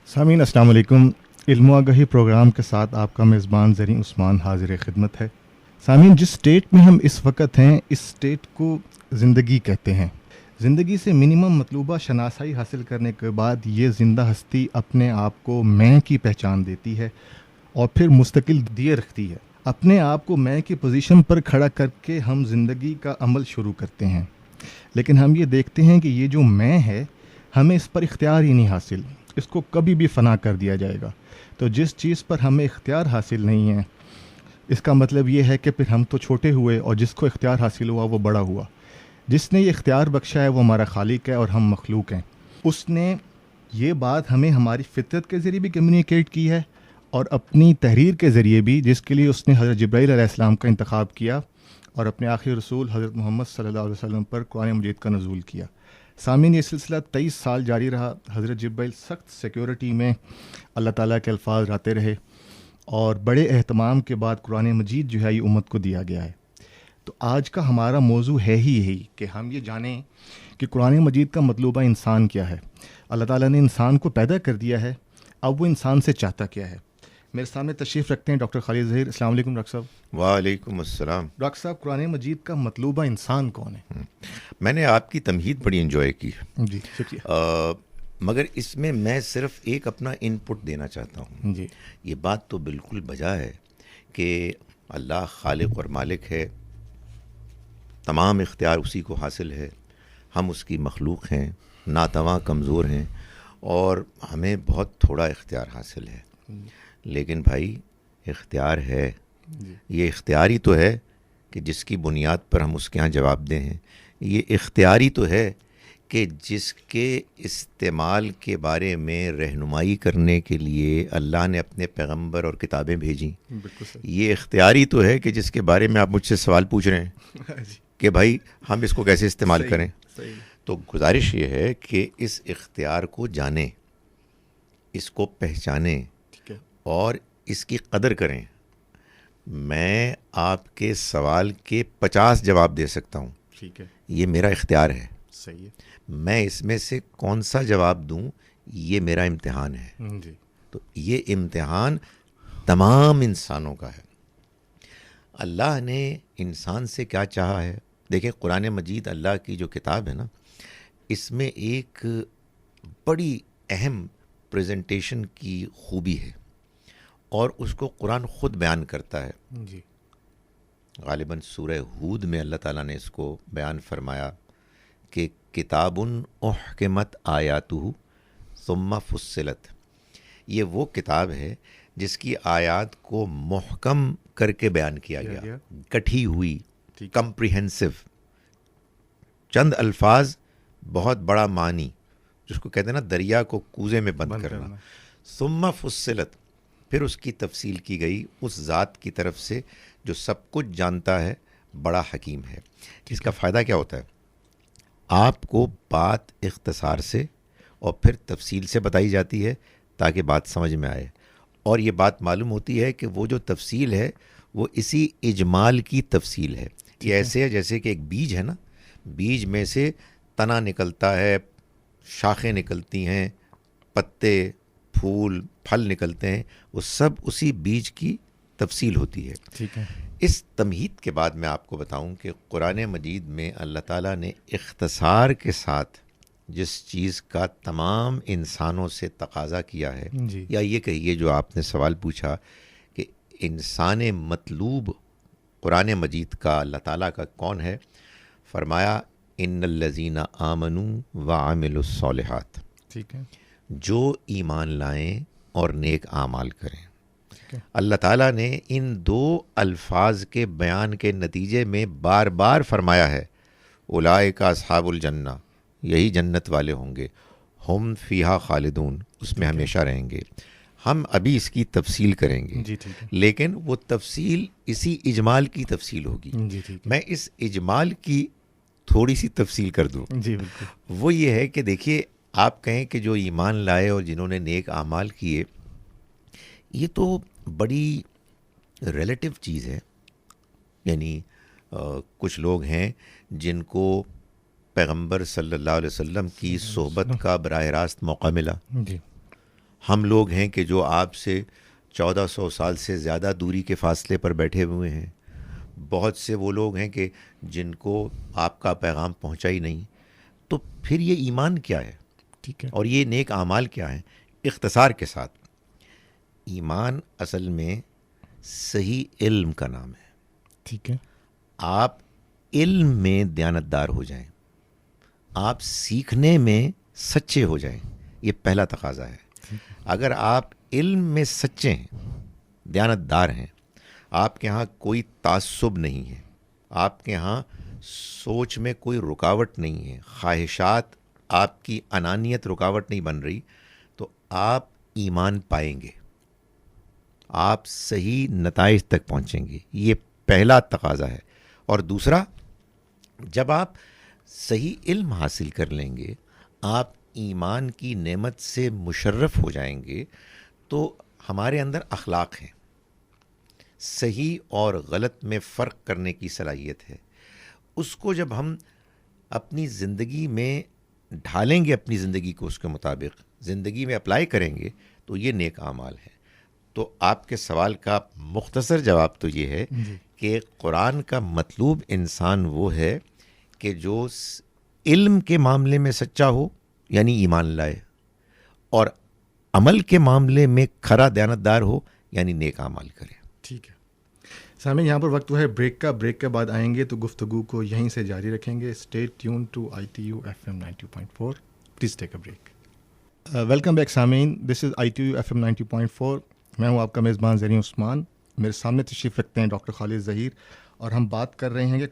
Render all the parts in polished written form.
سامعین السلام علیکم. علم و آگہی پروگرام کے ساتھ آپ کا میزبان زرین عثمان حاضر خدمت ہے. سامعین، جس اسٹیٹ میں ہم اس وقت ہیں اس اسٹیٹ کو زندگی کہتے ہیں. زندگی سے منیمم مطلوبہ شناسائی حاصل کرنے کے بعد یہ زندہ ہستی اپنے آپ کو میں کی پہچان دیتی ہے اور پھر مستقل دیے رکھتی ہے. اپنے آپ کو میں کی پوزیشن پر کھڑا کر کے ہم زندگی کا عمل شروع کرتے ہیں، لیکن ہم یہ دیکھتے ہیں کہ یہ جو میں ہے ہمیں اس پر اختیار ہی نہیں حاصل، اس کو کبھی بھی فنا کر دیا جائے گا. تو جس چیز پر ہمیں اختیار حاصل نہیں ہے، اس کا مطلب یہ ہے کہ پھر ہم تو چھوٹے ہوئے اور جس کو اختیار حاصل ہوا وہ بڑا ہوا. جس نے یہ اختیار بخشا ہے وہ ہمارا خالق ہے اور ہم مخلوق ہیں. اس نے یہ بات ہمیں ہماری فطرت کے ذریعے بھی کمیونیکیٹ کی ہے اور اپنی تحریر کے ذریعے بھی، جس کے لیے اس نے حضرت جبرائیل علیہ السلام کا انتخاب کیا اور اپنے آخری رسول حضرت محمد صلی اللہ علیہ وسلم پر قرآن مجید کا نزول کیا. سامعین، یہ سلسلہ 23 سال جاری رہا. حضرت جبرائیل سخت سیکیورٹی میں اللہ تعالیٰ کے الفاظ لاتے رہے اور بڑے اہتمام کے بعد قرآن مجید جو ہے یہ امت کو دیا گیا ہے. تو آج کا ہمارا موضوع ہے ہی یہی کہ ہم یہ جانیں کہ قرآن مجید کا مطلوبہ انسان کیا ہے. اللہ تعالیٰ نے انسان کو پیدا کر دیا ہے، اب وہ انسان سے چاہتا کیا ہے. میرے سامنے تشریف رکھتے ہیں ڈاکٹر خالد ظہیر. السلام علیکم ڈاکٹر صاحب. وعلیکم السلام. ڈاکٹر صاحب، قرآن مجید کا مطلوبہ انسان کون ہے؟ میں نے آپ کی تمہید بڑی انجوائے کی. جی شکریہ. مگر اس میں صرف ایک اپنا ان پٹ دینا چاہتا ہوں. جی، یہ بات تو بالکل بجا ہے کہ اللہ خالق اور مالک ہے، تمام اختیار اسی کو حاصل ہے، ہم اس کی مخلوق ہیں، ناتواں کمزور ہیں اور ہمیں بہت تھوڑا اختیار حاصل ہے. لیکن بھائی اختیار ہے، یہ اختیار ہی تو ہے کہ جس کی بنیاد پر ہم اس کے ہاں جواب دیں ہیں. یہ اختیار ہی تو ہے کہ جس کے استعمال کے بارے میں رہنمائی کرنے کے لیے اللہ نے اپنے پیغمبر اور کتابیں بھیجیں. بالکل صحیح. یہ اختیار ہی تو ہے کہ جس کے بارے میں آپ مجھ سے سوال پوچھ رہے ہیں کہ بھائی ہم اس کو کیسے استعمال کریں. صحیح. تو گزارش یہ ہے کہ اس اختیار کو جانیں، اس کو پہچانیں ٹھیک ہے. اور اس کی قدر کریں. میں آپ کے سوال کے 50 جواب دے سکتا ہوں، ٹھیک ہے. یہ میرا اختیار ہے. صحیح ہے. میں اس میں سے کون سا جواب دوں یہ میرا امتحان ہے. جی. تو یہ امتحان تمام انسانوں کا ہے. اللہ نے انسان سے کیا چاہا ہے؟ دیکھیں، قرآن مجید اللہ کی جو کتاب ہے نا، اس میں ایک بڑی اہم پریزنٹیشن کی خوبی ہے اور اس کو قرآن خود بیان کرتا ہے. جی. غالباً سورہ ہود میں اللہ تعالیٰ نے اس کو بیان فرمایا کہ کتاب احکمت آیاتہ ثم فصلت. یہ وہ کتاب ہے جس کی آیات کو محکم کر کے بیان کیا گیا، کٹھی ہوئی، کمپریہنسو. چند الفاظ، بہت بڑا معنی، جس کو کہتے ہیں نا دریا کو کوزے میں بند کرنا. ثم فصلت، پھر اس کی تفصیل کی گئی اس ذات کی طرف سے جو سب کچھ جانتا ہے، بڑا حکیم ہے. اس کا فائدہ کیا ہوتا ہے؟ آپ کو بات اختصار سے اور پھر تفصیل سے بتائی جاتی ہے تاکہ بات سمجھ میں آئے. اور یہ بات معلوم ہوتی ہے کہ وہ جو تفصیل ہے وہ اسی اجمال کی تفصیل ہے. یہ ایسے ہے جیسے کہ ایک بیج ہے نا، بیج میں سے تنا نکلتا ہے، شاخیں نکلتی ہیں، پتے، پھول، پھل نکلتے ہیں، وہ سب اسی بیج کی تفصیل ہوتی ہے. ٹھیک ہے. اس تمہید کے بعد میں آپ کو بتاؤں کہ قرآن مجید میں اللہ تعالیٰ نے اختصار کے ساتھ جس چیز کا تمام انسانوں سے تقاضا کیا ہے، جی. یا یہ کہیے جو آپ نے سوال پوچھا کہ انسان مطلوب قرآن مجید کا اللہ تعالیٰ کا کون ہے، فرمایا ان الذین آمنوا وعملوا الصالحات. ٹھیک ہے. جو ایمان لائیں اور نیک اعمال کریں. اللہ تعالیٰ نے ان دو الفاظ کے بیان کے نتیجے میں بار بار فرمایا ہے اولئک اصحاب الجنہ، یہی جنت والے ہوں گے، ہم فیہا خالدون، اس میں ہمیشہ رہیں گے. ہم ابھی اس کی تفصیل کریں گے. جی ٹھیک ہے. لیکن وہ تفصیل اسی اجمال کی تفصیل ہوگی. جی ٹھیک ہے. میں اس اجمال کی تھوڑی سی تفصیل کر دوں. جی بالکل. وہ یہ ہے کہ دیکھیے، آپ کہیں کہ جو ایمان لائے اور جنہوں نے نیک اعمال کیے، یہ تو بڑی ریلیٹیو چیز ہے. یعنی کچھ لوگ ہیں جن کو پیغمبر صلی اللہ علیہ وسلم کی صحبت کا براہ راست موقع ملا، جی. ہم لوگ ہیں کہ جو آپ سے 1400 سال سے زیادہ دوری کے فاصلے پر بیٹھے ہوئے ہیں. بہت سے وہ لوگ ہیں کہ جن کو آپ کا پیغام پہنچا ہی نہیں. تو پھر یہ ایمان کیا ہے؟ ٹھیک ہے. اور یہ نیک اعمال کیا ہیں؟ اختصار کے ساتھ ایمان اصل میں صحیح علم کا نام ہے. ٹھیک ہے. آپ علم میں دیانتدار ہو جائیں, آپ سیکھنے میں سچے ہو جائیں, یہ پہلا تقاضا ہے. اگر آپ علم میں سچے ہیں, دیانتدار ہیں, آپ کے ہاں کوئی تعصب نہیں ہے, آپ کے ہاں سوچ میں کوئی رکاوٹ نہیں ہے, خواہشات آپ کی انانیت رکاوٹ نہیں بن رہی, تو آپ ایمان پائیں گے, آپ صحیح نتائج تک پہنچیں گے. یہ پہلا تقاضا ہے. اور دوسرا, جب آپ صحیح علم حاصل کر لیں گے, آپ ایمان کی نعمت سے مشرف ہو جائیں گے, تو ہمارے اندر اخلاق ہیں, صحیح اور غلط میں فرق کرنے کی صلاحیت ہے. اس کو جب ہم اپنی زندگی میں ڈھالیں گے, اپنی زندگی کو اس کے مطابق زندگی میں اپلائی کریں گے, تو یہ نیک اعمال ہے. تو آپ کے سوال کا مختصر جواب تو یہ ہے کہ قرآن کا مطلوب انسان وہ ہے کہ جو علم کے معاملے میں سچا ہو, یعنی ایمان لائے, اور عمل کے معاملے میں کھرا دیانتدار ہو, یعنی نیک اعمال کرے. ٹھیک ہے سامعین, یہاں پر وقت وہ ہے بریک کا. بریک کے بعد آئیں گے تو گفتگو کو یہیں سے جاری رکھیں گے. Stay tune to ITU FM 90.4. Please take a break. Welcome back سامعین, دس از ITU FM 90.4. میں ہوں آپ کا میزبان زرین عثمان. میرے سامنے تشریف رکھتے ہیں ڈاکٹر خالد ظہیر, اور ہم بات کر رہے ہیں کہ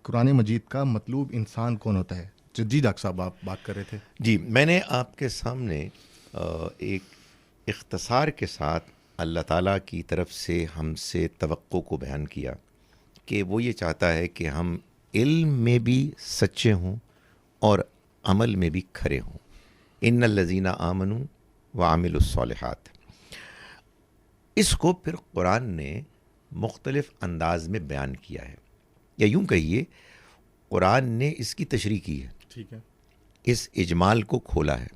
قرآن مجید کا مطلوب انسان کون ہوتا ہے. جی ڈاکٹر صاحب, آپ بات کر رہے تھے. جی, میں نے آپ کے سامنے ایک اختصار کے ساتھ اللہ تعالیٰ کی طرف سے ہم سے توقع کو بیان کیا کہ وہ یہ چاہتا ہے کہ ہم علم میں بھی سچے ہوں اور عمل میں بھی کھرے ہوں. ان الذین آمنوا وعملوا الصالحات. اس کو پھر قرآن نے مختلف انداز میں بیان کیا ہے, یا یوں کہیے قرآن نے اس کی تشریح کی ہے. ٹھیک ہے. اس اجمال کو کھولا ہے.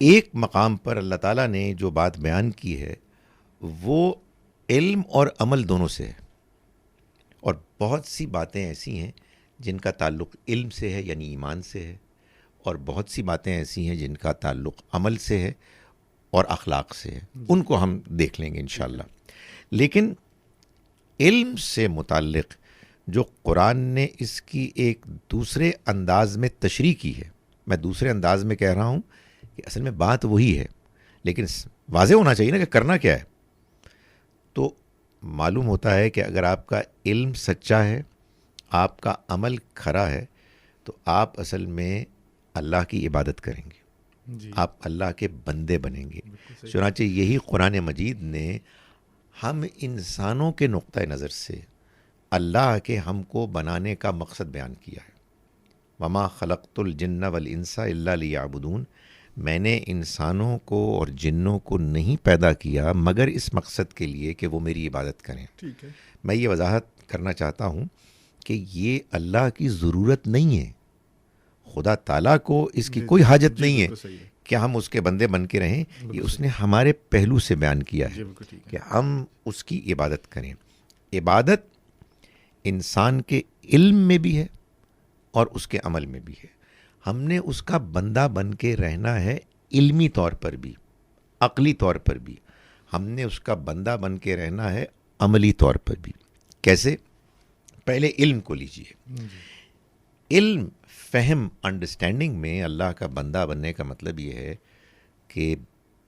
ایک مقام پر اللہ تعالیٰ نے جو بات بیان کی ہے وہ علم اور عمل دونوں سے ہے, اور بہت سی باتیں ایسی ہیں جن کا تعلق علم سے ہے, یعنی ایمان سے ہے, اور بہت سی باتیں ایسی ہیں جن کا تعلق عمل سے ہے اور اخلاق سے ہے. ان کو ہم دیکھ لیں گے انشاءاللہ. لیکن علم سے متعلق جو قرآن نے اس کی ایک دوسرے انداز میں تشریح کی ہے, میں دوسرے انداز میں کہہ رہا ہوں کہ اصل میں بات وہی ہے, لیکن واضح ہونا چاہیے نا کہ کرنا کیا ہے. تو معلوم ہوتا ہے کہ اگر آپ کا علم سچا ہے, آپ کا عمل کھرا ہے, تو آپ اصل میں اللہ کی عبادت کریں گے, آپ اللہ کے بندے بنیں گے. چنانچہ یہی قرآن مجید نے ہم انسانوں کے نقطہ نظر سے اللہ کے ہم کو بنانے کا مقصد بیان کیا ہے. وما خلقت الجن والانس الا لیعبدون. میں نے انسانوں کو اور جنوں کو نہیں پیدا کیا مگر اس مقصد کے لیے کہ وہ میری عبادت کریں. ٹھیک ہے. میں یہ وضاحت کرنا چاہتا ہوں کہ یہ اللہ کی ضرورت نہیں ہے, خدا تعالیٰ کو اس کی کوئی حاجت نہیں ہے کہ ہم اس کے بندے بن کے رہیں. یہ اس نے ہمارے پہلو سے بیان کیا ہے کہ ہم اس کی عبادت کریں. عبادت انسان کے علم میں بھی ہے اور اس کے عمل میں بھی ہے. ہم نے اس کا بندہ بن کے رہنا ہے, علمی طور پر بھی, عقلی طور پر بھی. ہم نے اس کا بندہ بن کے رہنا ہے عملی طور پر بھی. کیسے؟ پہلے علم کو لیجئے. علم, فہم, انڈرسٹینڈنگ میں اللہ کا بندہ بننے کا مطلب یہ ہے کہ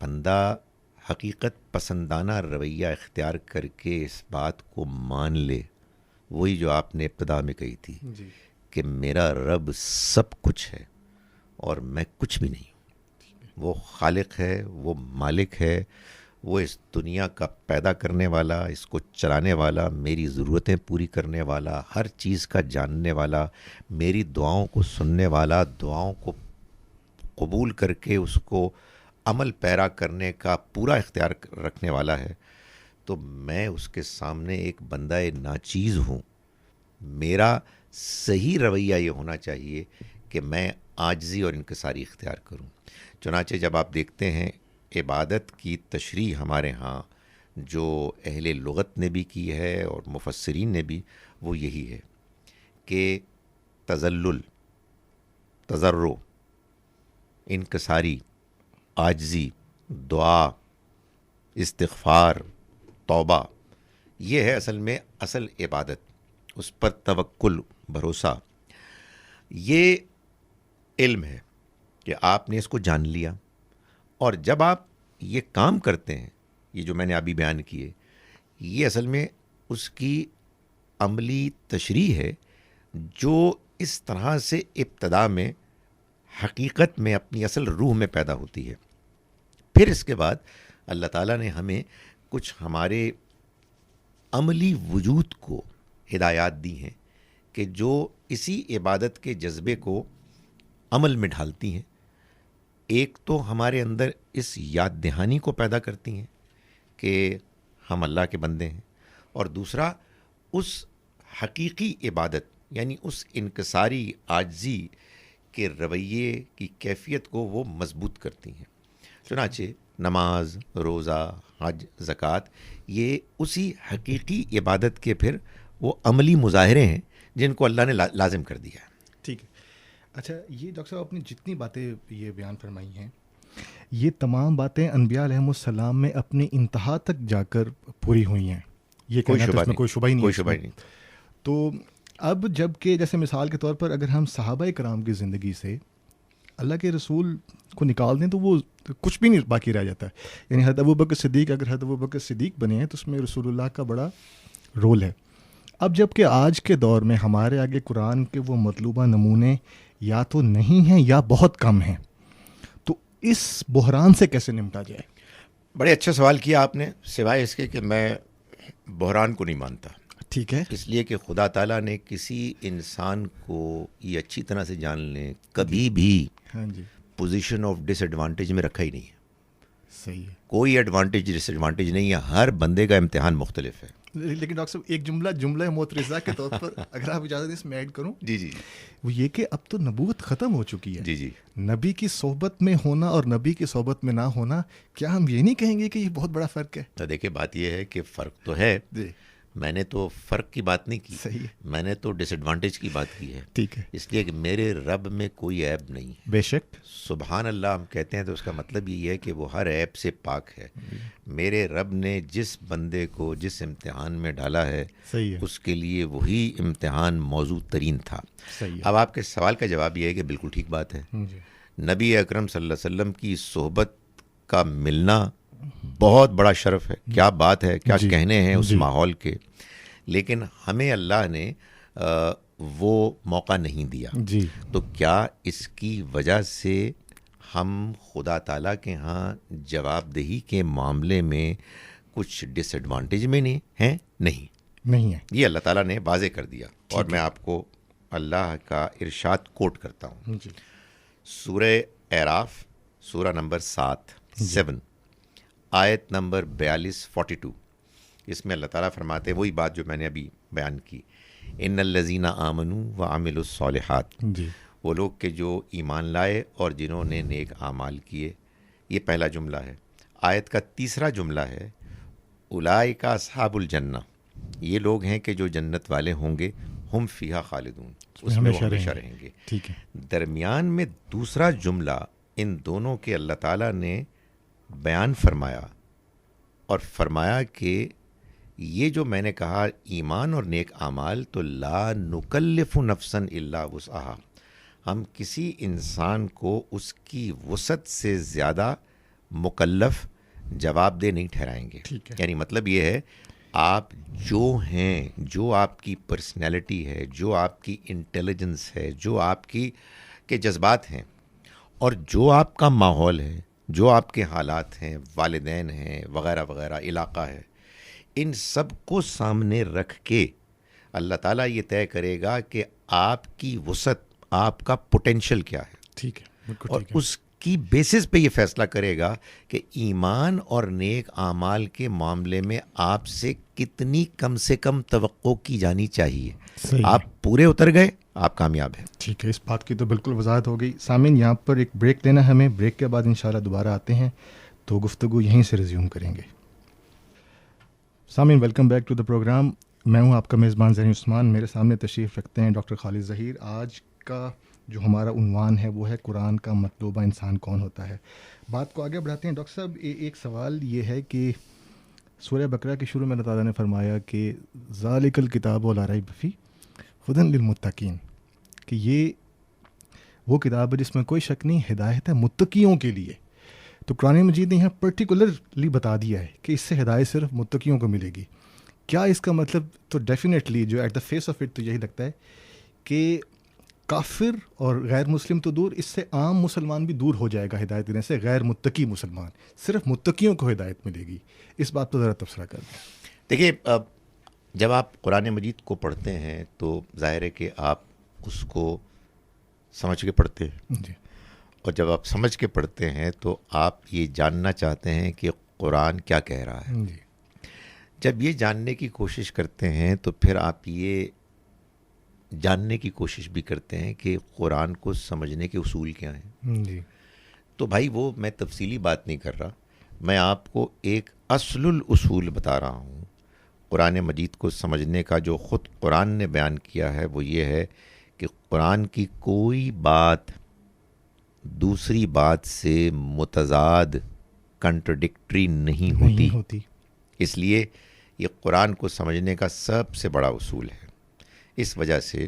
بندہ حقیقت پسندانہ رویہ اختیار کر کے اس بات کو مان لے, وہی جو آپ نے ابتدا میں کہی تھی کہ میرا رب سب کچھ ہے اور میں کچھ بھی نہیں ہوں. وہ خالق ہے, وہ مالک ہے, وہ اس دنیا کا پیدا کرنے والا, اس کو چلانے والا, میری ضرورتیں پوری کرنے والا, ہر چیز کا جاننے والا, میری دعاؤں کو سننے والا, دعاؤں کو قبول کر کے اس کو عمل پیرا کرنے کا پورا اختیار رکھنے والا ہے. تو میں اس کے سامنے ایک بندہ ناچیز ہوں. میرا صحیح رویہ یہ ہونا چاہیے کہ میں عاجزی اور انکساری اختیار کروں. چنانچہ جب آپ دیکھتے ہیں عبادت کی تشریح ہمارے ہاں جو اہل لغت نے بھی کی ہے اور مفسرین نے بھی، وہ یہی ہے کہ تذلل، تضرع، انکساری، عاجزی، دعا، استغفار، توبہ، یہ ہے اصل عبادت، اس پر توکل، بھروسہ. یہ علم ہے کہ آپ نے اس کو جان لیا، اور جب آپ یہ کام کرتے ہیں، یہ جو میں نے ابھی بیان کیے، یہ اصل میں اس کی عملی تشریح ہے جو اس طرح سے ابتدا میں حقیقت میں اپنی اصل روح میں پیدا ہوتی ہے. پھر اس کے بعد اللہ تعالیٰ نے ہمیں کچھ ہمارے عملی وجود کو ہدایات دی ہیں کہ جو اسی عبادت کے جذبے کو عمل میں ڈھالتی ہیں. ایک تو ہمارے اندر اس یاد دہانی کو پیدا کرتی ہیں کہ ہم اللہ کے بندے ہیں، اور دوسرا اس حقیقی عبادت یعنی اس انکساری عاجزی کے رویے کی کیفیت کو وہ مضبوط کرتی ہیں. چنانچہ نماز، روزہ، حج، زکوٰۃ، یہ اسی حقیقی عبادت کے پھر وہ عملی مظاہرے ہیں جن کو اللہ نے لازم کر دیا ہے. ٹھیک ہے. اچھا، یہ ڈاکٹر صاحب اپنی جتنی باتیں یہ بیان فرمائی ہیں، یہ تمام باتیں انبیاء علیہم السلام میں اپنی انتہا تک جا کر پوری ہوئی ہیں، یہ کوئی شبہ ہی نہیں. تو اب جب کہ جیسے مثال کے طور پر اگر ہم صحابہ کرام کی زندگی سے اللہ کے رسول کو نکال دیں تو وہ کچھ بھی نہیں باقی رہ جاتا ہے. یعنی حضرت ابوبکر صدیق، اگر حضرت ابوبکر صدیق بنے ہیں تو اس میں رسول اللہ کا بڑا رول ہے. اب جب کہ آج کے دور میں ہمارے آگے قرآن کے وہ مطلوبہ نمونے یا تو نہیں ہیں یا بہت کم ہیں، تو اس بحران سے کیسے نمٹا جائے؟ بڑے اچھا سوال کیا آپ نے، سوائے اس کے کہ میں بحران کو نہیں مانتا. ٹھیک ہے. اس لیے کہ خدا تعالیٰ نے کسی انسان کو یہ اچھی طرح سے جان لیں کبھی بھی پوزیشن آف ڈس ایڈوانٹیج میں رکھا ہی نہیں ہے. صحیح ہے. کوئی ایڈوانٹیج ڈس ایڈوانٹیج نہیں ہے، ہر بندے کا امتحان مختلف ہے. لیکن ڈاکٹر صاحب ایک جملہ معترضہ کے طور پر اگر آپ اجازت اس میں ایڈ کروں. جی وہ یہ کہ اب تو نبوت ختم ہو چکی ہے. جی نبی کی صحبت میں ہونا اور نبی کی صحبت میں نہ ہونا، کیا ہم یہ نہیں کہیں گے کہ یہ بہت بڑا فرق ہے؟ تو دیکھیں، بات یہ ہے کہ فرق تو ہے. میں نے تو فرق کی بات نہیں کی، صحیح، میں نے تو ڈس ایڈوانٹیج کی بات کی ہے. ٹھیک ہے. اس لیے کہ میرے رب میں کوئی عیب نہیں ہے. بے شک. سبحان اللہ ہم کہتے ہیں تو اس کا مطلب یہ ہے کہ وہ ہر عیب سے پاک ہے. میرے رب نے جس بندے کو جس امتحان میں ڈالا ہے، صحیح ہے، اس کے لیے وہی امتحان موزوں ترین تھا. صحیح ہے. اب آپ کے سوال کا جواب یہ ہے کہ بالکل ٹھیک بات ہے. نبی اکرم صلی اللہ علیہ وسلم کی صحبت کا ملنا بہت بڑا شرف ہے. کیا بات ہے، کیا کہنے ہیں اس ماحول کے. لیکن ہمیں اللہ نے وہ موقع نہیں دیا. جی. تو کیا اس کی وجہ سے ہم خدا تعالیٰ کے ہاں جواب دہی کے معاملے میں کچھ ڈس ایڈوانٹیج میں نہیں ہیں؟ نہیں ہے. یہ اللہ تعالیٰ نے واضح کر دیا. اور میں آپ کو اللہ کا ارشاد کوٹ کرتا ہوں. سورہ اعراف، سورہ نمبر 7 آیت نمبر 42 اس میں اللہ تعالیٰ فرماتے ہیں وہی بات جو میں نے ابھی بیان کی. ان الذین آمنوا وعملوا الصالحات، وہ لوگ کہ جو ایمان لائے اور جنہوں نے نیک اعمال کیے. یہ پہلا جملہ ہے. آیت کا تیسرا جملہ ہے اولئک اصحاب الجنہ، یہ لوگ ہیں کہ جو جنت والے ہوں گے، ہم فیہا خالدون، اس میں وہ ہمیشہ رہیں گے. ٹھیک ہے. درمیان میں دوسرا جملہ ان دونوں کے اللہ تعالیٰ نے بیان فرمایا، اور فرمایا کہ یہ جو میں نے کہا ایمان اور نیک اعمال، تو لا نکلف نفسا الا وسعہا، ہم کسی انسان کو اس کی وسعت سے زیادہ مکلف جواب دہ نہیں ٹھہرائیں گے. یعنی مطلب یہ ہے آپ جو ہیں، جو آپ کی پرسنالٹی ہے، جو آپ کی انٹیلیجنس ہے، جو آپ کی کے جذبات ہیں، اور جو آپ کا ماحول ہے، جو آپ کے حالات ہیں، والدین ہیں وغیرہ وغیرہ، علاقہ ہے، ان سب کو سامنے رکھ کے اللہ تعالیٰ یہ طے کرے گا کہ آپ کی وسعت، آپ کا پوٹینشل کیا ہے. ٹھیک ہے. اور اس کی بیسس پہ یہ فیصلہ کرے گا کہ ایمان اور نیک اعمال کے معاملے میں آپ سے کتنی کم سے کم توقع کی جانی چاہیے. آپ پورے اتر گئے، آپ کامیاب ہیں. ٹھیک ہے, اس بات کی تو بالکل وضاحت ہو گئی. سامعین, یہاں پر ایک بریک لینا ہے ہمیں, بریک کے بعد انشاءاللہ دوبارہ آتے ہیں تو گفتگو یہیں سے ریزیوم کریں گے. سامعین, welcome back to the programme. میں ہوں آپ کا میزبان ذہین عثمان. میرے سامنے تشریف رکھتے ہیں ڈاکٹر خالد ظہیر. آج کا جو ہمارا عنوان ہے وہ ہے قرآن کا مطلوبہ انسان کون ہوتا ہے. بات کو آگے بڑھاتے ہیں. ڈاکٹر صاحب, ایک سوال یہ ہے کہ سورہ بقرہ کے شروع میں اللہ تعالیٰ نے فرمایا کہ ذالک الکتاب لا ریب فیہ ھدی للمتقین, کہ یہ وہ کتاب ہے جس میں کوئی شک نہیں, ہدایت ہے متقیوں کے لیے. تو قرآن مجید نے یہاں پرٹیکولرلی بتا دیا ہے کہ اس سے ہدایت صرف متقیوں کو ملے گی. کیا اس کا مطلب, تو ڈیفینیٹلی جو at the face of it تو یہی لگتا ہے کہ کافر اور غیر مسلم تو دور, اس سے عام مسلمان بھی دور ہو جائے گا ہدایت دینے سے. غیر متقی مسلمان, صرف متقیوں کو ہدایت ملے گی. اس بات پر ذرا تبصرہ کر دیں. دیکھیے, جب آپ قرآن مجید کو پڑھتے ہیں تو ظاہر ہے کہ آپ اس کو سمجھ کے پڑھتے ہیں, جی, اور جب آپ سمجھ کے پڑھتے ہیں تو آپ یہ جاننا چاہتے ہیں کہ قرآن کیا کہہ رہا ہے. جی, جب یہ جاننے کی کوشش کرتے ہیں تو پھر آپ یہ جاننے کی کوشش بھی کرتے ہیں کہ قرآن کو سمجھنے کے اصول کیا ہیں. جی, تو بھائی وہ میں تفصیلی بات نہیں کر رہا, میں آپ کو ایک اصل الاصول بتا رہا ہوں. قرآن مجید کو سمجھنے کا جو خود قرآن نے بیان کیا ہے وہ یہ ہے کہ قرآن کی کوئی بات دوسری بات سے متضاد, کنٹرڈکٹری نہیں ہوتی. اس لیے یہ قرآن کو سمجھنے کا سب سے بڑا اصول ہے. اس وجہ سے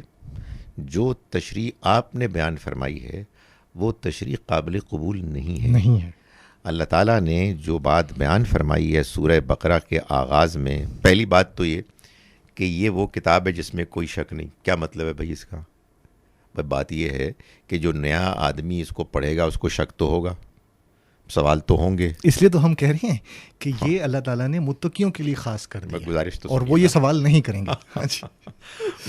جو تشریح آپ نے بیان فرمائی ہے وہ تشریح قابل قبول نہیں ہے. اللہ تعالیٰ نے جو بات بیان فرمائی ہے سورہ بقرہ کے آغاز میں, پہلی بات تو یہ کہ یہ وہ کتاب ہے جس میں کوئی شک نہیں. کیا مطلب ہے بھائی اس کا؟ بات یہ ہے کہ جو نیا آدمی اس کو پڑھے گا اس کو شک تو ہوگا, سوال تو ہوں گے. اس لیے تو ہم کہہ رہے ہیں کہ یہ اللہ تعالیٰ نے متقیوں کے لیے خاص کر دیا, گزارش تو اور وہ یہ سوال نہیں کریں گے.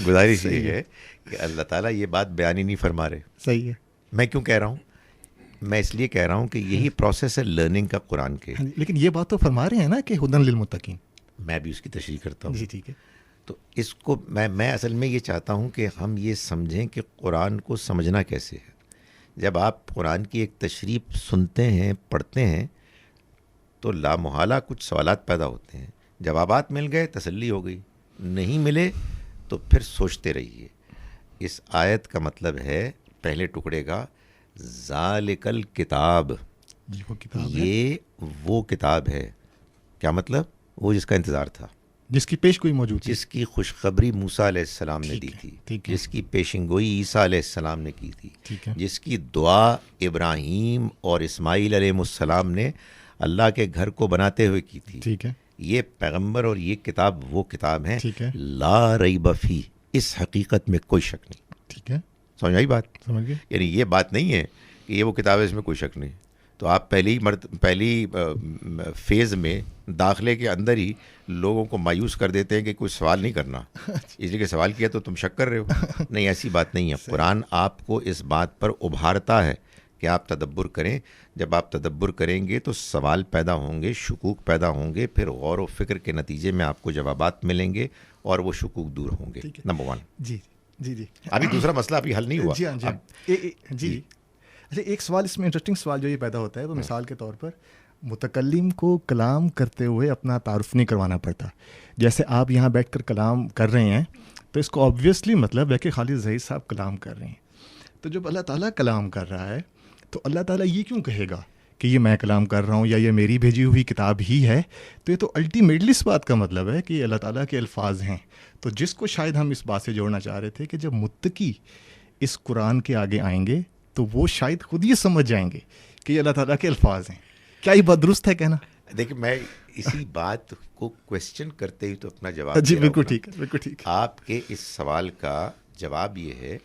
گزارش یہ ہے کہ اللہ تعالیٰ یہ بات بیان ہی نہیں فرما رہے. صحیح ہے. میں کیوں کہہ رہا ہوں؟ میں اس لیے کہہ رہا ہوں کہ یہی پروسیس ہے لرننگ کا قرآن کے. لیکن یہ بات تو فرما رہے ہیں نا کہ ہدی للمتقین. میں بھی اس کی تشریح کرتا ہوں. جی, ٹھیک ہے. تو اس کو میں اصل میں یہ چاہتا ہوں کہ ہم یہ سمجھیں کہ قرآن کو سمجھنا کیسے ہے. جب آپ قرآن کی ایک تشریح سنتے ہیں, پڑھتے ہیں, تو لامحالہ کچھ سوالات پیدا ہوتے ہیں. جوابات مل گئے, تسلی ہو گئی. نہیں ملے تو پھر سوچتے رہیے. اس آیت کا مطلب ہے پہلے ٹکڑے کا ذالک الکتاب, یہ وہ کتاب ہے. کیا مطلب؟ وہ جس کا انتظار تھا, جس کی پیش گوئی موجود تھی, جس کی خوشخبری موسیٰ علیہ السلام نے دی تھی, جس کی پیشن گوئی عیسیٰ علیہ السلام نے کی تھی, جس کی دعا ابراہیم اور اسماعیل علیہ السلام نے اللہ کے گھر کو بناتے ہوئے کی تھی. ٹھیک ہے. یہ پیغمبر اور یہ کتاب وہ کتاب ہے لا ریب فیہ, اس حقیقت میں کوئی شک نہیں. ٹھیک ہے, سمجھ آئی بات؟ سمجھ گئے. یعنی یہ بات نہیں ہے کہ یہ وہ کتاب ہے اس میں کوئی شک نہیں. تو آپ پہلی فیز میں داخلے کے اندر ہی لوگوں کو مایوس کر دیتے ہیں کہ کوئی سوال نہیں کرنا, اس لیے کہ سوال کیا تو تم شک کر رہے ہو. نہیں, ایسی بات نہیں ہے. قرآن آپ کو اس بات پر ابھارتا ہے کہ آپ تدبر کریں. جب آپ تدبر کریں گے تو سوال پیدا ہوں گے, شکوک پیدا ہوں گے, پھر غور و فکر کے نتیجے میں آپ کو جوابات ملیں گے اور وہ شکوک دور ہوں گے. نمبر 1. جی جی جی. ابھی دوسرا مسئلہ ابھی حل نہیں ہوا. جی. اچھا, ایک سوال اس میں انٹرسٹنگ سوال جو یہ پیدا ہوتا ہے, وہ مثال کے طور پر متکلم کو کلام کرتے ہوئے اپنا تعارف نہیں کروانا پڑتا. جیسے آپ یہاں بیٹھ کر کلام کر رہے ہیں تو اس کو آبویسلی مطلب ہے کہ خالد ظہیر صاحب کلام کر رہے ہیں. تو جب اللہ تعالیٰ کلام کر رہا ہے تو اللہ تعالیٰ یہ کیوں کہے گا کہ یہ میں کلام کر رہا ہوں یا یہ میری بھیجی ہوئی کتاب ہی ہے؟ تو یہ تو الٹیمیٹلی اس بات کا مطلب ہے کہ یہ اللہ تعالیٰ کے الفاظ ہیں. تو جس کو شاید ہم اس بات سے جوڑنا چاہ رہے تھے کہ جب متقی اس قرآن کے آگے آئیں گے تو وہ شاید خود یہ سمجھ جائیں گے کہ یہ اللہ تعالیٰ کے الفاظ ہیں. کیا یہ بات درست ہے کہنا؟ دیکھیں, میں اسی بات کو کویسچن کرتے ہی تو اپنا جواب جی بالکل ٹھیک ہے, بالکل ٹھیک. آپ کے اس سوال کا جواب یہ ہے